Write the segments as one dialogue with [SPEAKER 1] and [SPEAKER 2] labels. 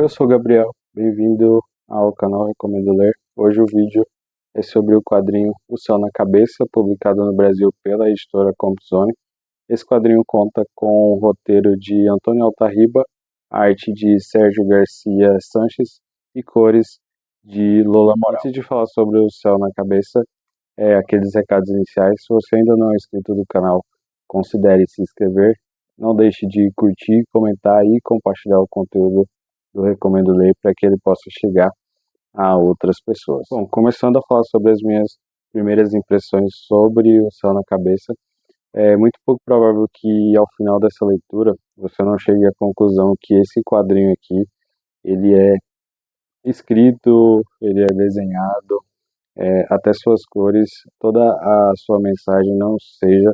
[SPEAKER 1] Oi, eu sou o Gabriel, bem-vindo ao canal Recomendo Ler. Hoje o vídeo é sobre o quadrinho O Céu na Cabeça, publicado no Brasil pela editora Compzone. Esse quadrinho conta com o roteiro de Antônio Altarriba, arte de Sérgio Garcia Sanches e cores de Lola Moral. Antes de falar sobre O Céu na Cabeça, aqueles recados iniciais. Se você ainda não é inscrito do canal, considere se inscrever. Não deixe de curtir, comentar e compartilhar o conteúdo do Recomendo Ler para que ele possa chegar a outras pessoas. Bom, começando a falar sobre as minhas primeiras impressões sobre O Céu na Cabeça, é muito pouco provável que ao final dessa leitura você não chegue à conclusão que esse quadrinho aqui, ele é escrito, ele é desenhado, até suas cores, toda a sua mensagem não seja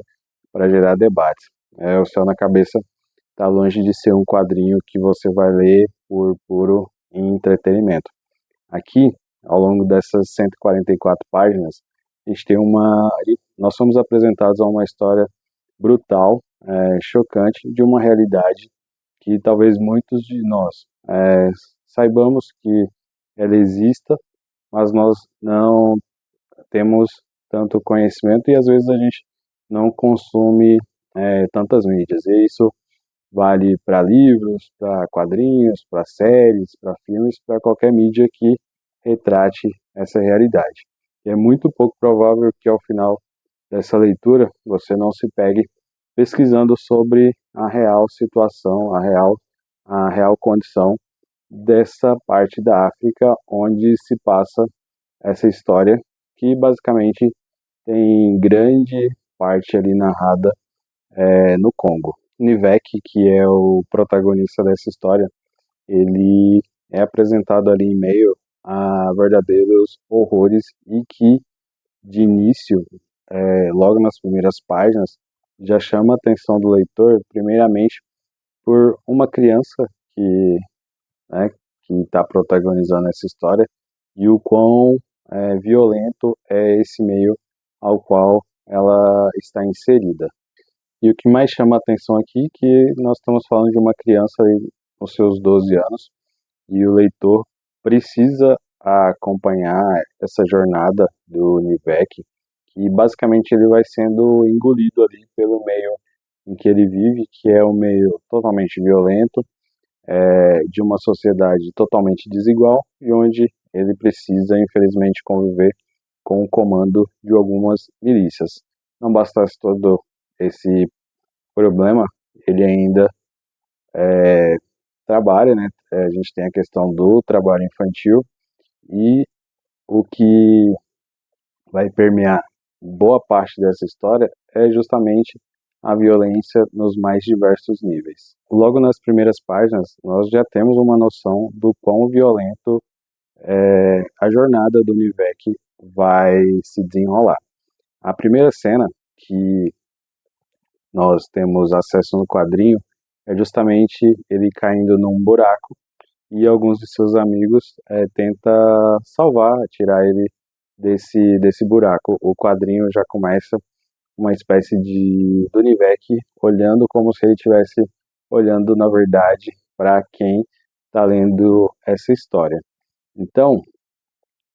[SPEAKER 1] para gerar debates. O Céu na Cabeça está longe de ser um quadrinho que você vai ler por puro entretenimento. Aqui, ao longo dessas 144 páginas, a gente tem nós somos apresentados a uma história brutal, chocante, de uma realidade que talvez muitos de nós saibamos que ela exista, mas nós não temos tanto conhecimento e às vezes a gente não consome tantas mídias. E isso vale para livros, para quadrinhos, para séries, para filmes, para qualquer mídia que retrate essa realidade. E é muito pouco provável que ao final dessa leitura você não se pegue pesquisando sobre a real situação, a real condição dessa parte da África onde se passa essa história, que basicamente tem grande parte ali narrada no Congo. Nivek, que é o protagonista dessa história, ele é apresentado ali em meio a verdadeiros horrores e que, de início, logo nas primeiras páginas, já chama a atenção do leitor, primeiramente, por uma criança que está protagonizando essa história e o quão violento é esse meio ao qual ela está inserida. E o que mais chama a atenção aqui é que nós estamos falando de uma criança aí com seus 12 anos e o leitor precisa acompanhar essa jornada do Nivek, que basicamente ele vai sendo engolido ali pelo meio em que ele vive, que é um meio totalmente violento, de uma sociedade totalmente desigual e onde ele precisa, infelizmente, conviver com o comando de algumas milícias. Não bastasse todo esse problema, ele ainda trabalha, né? A gente tem a questão do trabalho infantil e o que vai permear boa parte dessa história é justamente a violência nos mais diversos níveis. Logo nas primeiras páginas, nós já temos uma noção do quão violento a jornada do Nivek vai se desenrolar. A primeira cena que nós temos acesso no quadrinho é justamente ele caindo num buraco e alguns de seus amigos tentam salvar, tirar ele desse buraco. O quadrinho já começa uma espécie de do Nivek olhando como se ele estivesse olhando, na verdade, para quem está lendo essa história. Então,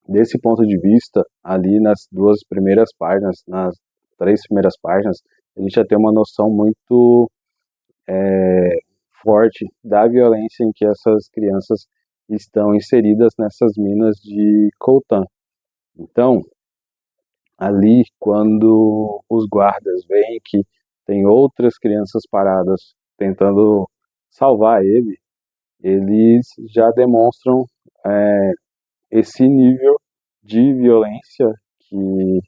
[SPEAKER 1] desse ponto de vista, ali nas duas primeiras páginas, nas 3 primeiras páginas, a gente já tem uma noção muito forte da violência em que essas crianças estão inseridas nessas minas de coltan. Então, ali, quando os guardas veem que tem outras crianças paradas tentando salvar ele, eles já demonstram esse nível de violência que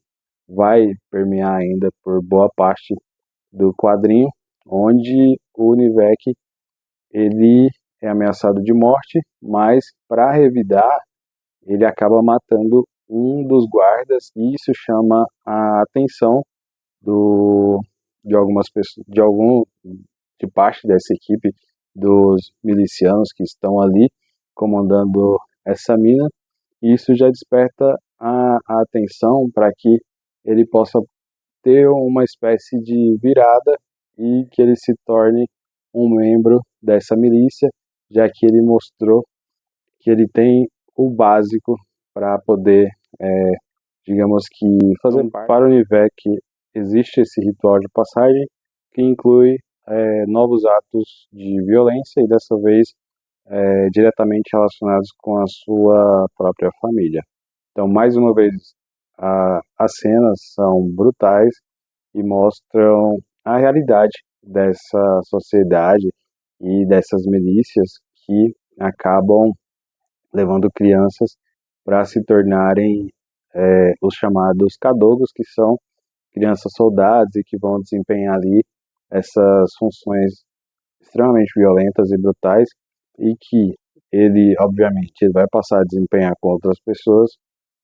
[SPEAKER 1] vai permear ainda por boa parte do quadrinho, onde o Nivek ele é ameaçado de morte, mas para revidar ele acaba matando um dos guardas e isso chama a atenção de algumas pessoas, de parte dessa equipe dos milicianos que estão ali comandando essa mina, e isso já desperta a atenção para que ele possa ter uma espécie de virada e que ele se torne um membro dessa milícia, já que ele mostrou que ele tem o básico para poder, digamos que, fazer parte. Para o Nivek existe esse ritual de passagem que inclui novos atos de violência e dessa vez diretamente relacionados com a sua própria família. Então, mais uma vez, as cenas são brutais e mostram a realidade dessa sociedade e dessas milícias que acabam levando crianças para se tornarem os chamados cadogos, que são crianças soldados e que vão desempenhar ali essas funções extremamente violentas e brutais e que ele, obviamente, ele vai passar a desempenhar com outras pessoas,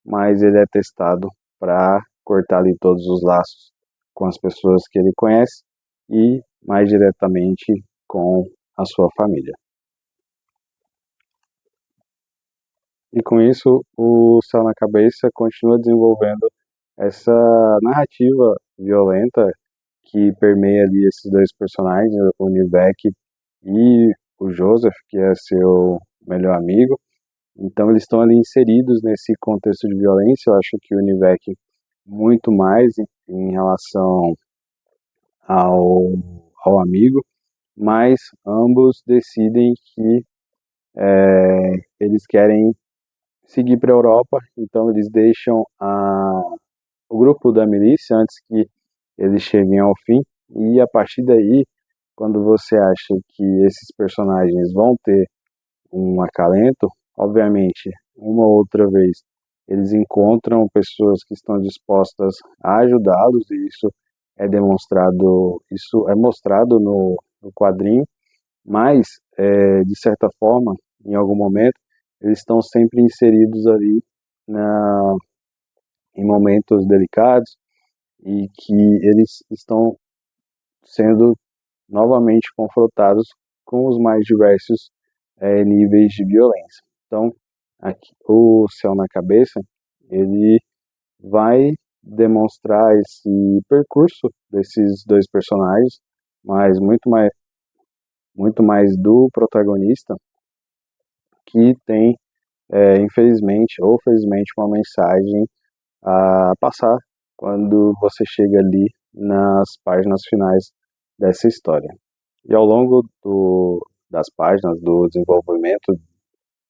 [SPEAKER 1] mas ele é testado para cortar ali todos os laços com as pessoas que ele conhece e mais diretamente com a sua família. E com isso, o Céu na Cabeça continua desenvolvendo essa narrativa violenta que permeia ali esses dois personagens, o Nivek e o Joseph, que é seu melhor amigo. Então eles estão ali inseridos nesse contexto de violência. Eu acho que o Nivek muito mais em relação ao amigo, mas ambos decidem que eles querem seguir para a Europa, então eles deixam o grupo da milícia antes que eles cheguem ao fim, e a partir daí, quando você acha que esses personagens vão ter um acalento, obviamente, uma ou outra vez, eles encontram pessoas que estão dispostas a ajudá-los, e isso é mostrado no quadrinho, mas, de certa forma, em algum momento, eles estão sempre inseridos ali em momentos delicados e que eles estão sendo novamente confrontados com os mais diversos níveis de violência. Então, aqui, o Céu na Cabeça, ele vai demonstrar esse percurso desses dois personagens, mas muito mais do protagonista, que tem, infelizmente ou felizmente, uma mensagem a passar quando você chega ali nas páginas finais dessa história. E ao longo das páginas, do desenvolvimento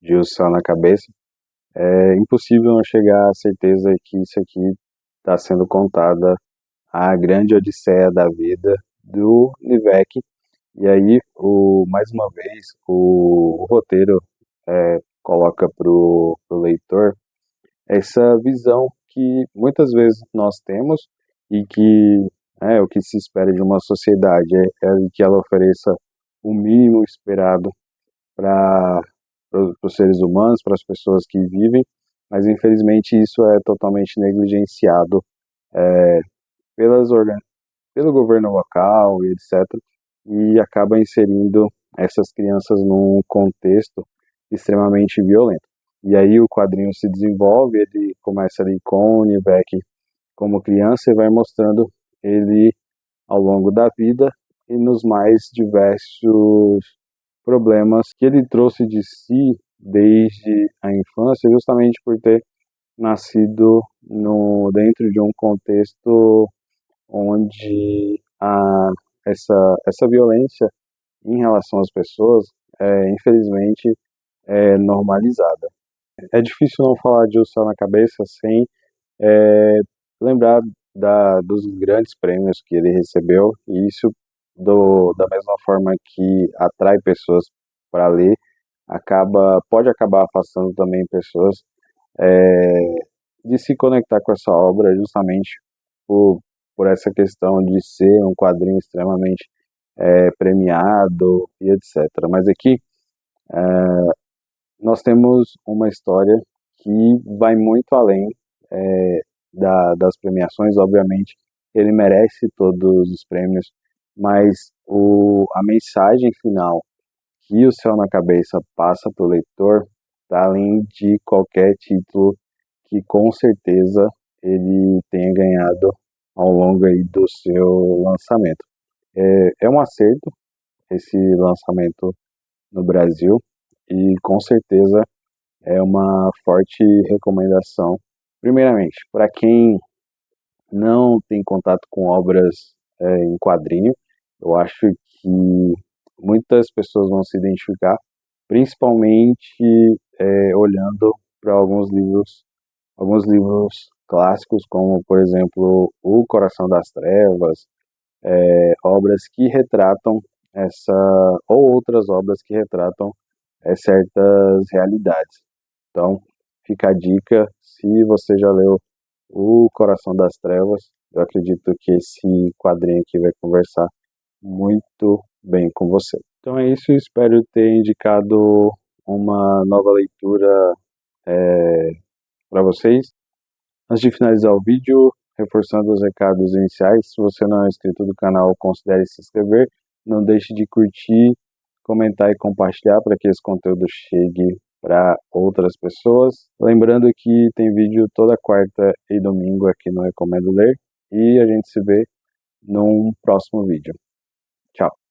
[SPEAKER 1] de O Céu na Cabeça, é impossível não chegar à certeza que isso aqui está sendo contada a grande odisseia da vida do Nivek. E aí, mais uma vez, o roteiro coloca para o leitor essa visão que muitas vezes nós temos e que o que se espera de uma sociedade é que ela ofereça o mínimo esperado para os seres humanos, para as pessoas que vivem, mas infelizmente isso é totalmente negligenciado pelas pelo governo local e etc. E acaba inserindo essas crianças num contexto extremamente violento. E aí o quadrinho se desenvolve, ele começa ali com o Nivek como criança e vai mostrando ele ao longo da vida e nos mais diversos problemas que ele trouxe de si desde a infância, justamente por ter nascido dentro de um contexto onde essa violência em relação às pessoas infelizmente, é normalizada. É difícil não falar de O Céu na Cabeça sem lembrar dos grandes prêmios que ele recebeu, e isso, da mesma forma que atrai pessoas para ler, pode acabar afastando também pessoas de se conectar com essa obra, justamente por essa questão de ser um quadrinho extremamente premiado e etc. Mas aqui nós temos uma história que vai muito além das premiações. Obviamente ele merece todos os prêmios, mas a mensagem final que O Céu na Cabeça passa para o leitor está além de qualquer título que com certeza ele tenha ganhado ao longo aí do seu lançamento. É um acerto esse lançamento no Brasil, e com certeza é uma forte recomendação. Primeiramente, para quem não tem contato com obras em quadrinho, eu acho que muitas pessoas vão se identificar, principalmente olhando para alguns livros clássicos, como por exemplo O Coração das Trevas, obras que retratam essa, ou outras obras que retratam certas realidades. Então, fica a dica, se você já leu O Coração das Trevas, eu acredito que esse quadrinho aqui vai conversar muito bem com você. Então é isso, espero ter indicado uma nova leitura para vocês. Antes de finalizar o vídeo, reforçando os recados iniciais, se você não é inscrito do canal, considere se inscrever. Não deixe de curtir, comentar e compartilhar para que esse conteúdo chegue para outras pessoas. Lembrando que tem vídeo toda quarta e domingo aqui no Recomendo Ler. E a gente se vê num próximo vídeo. Tchau!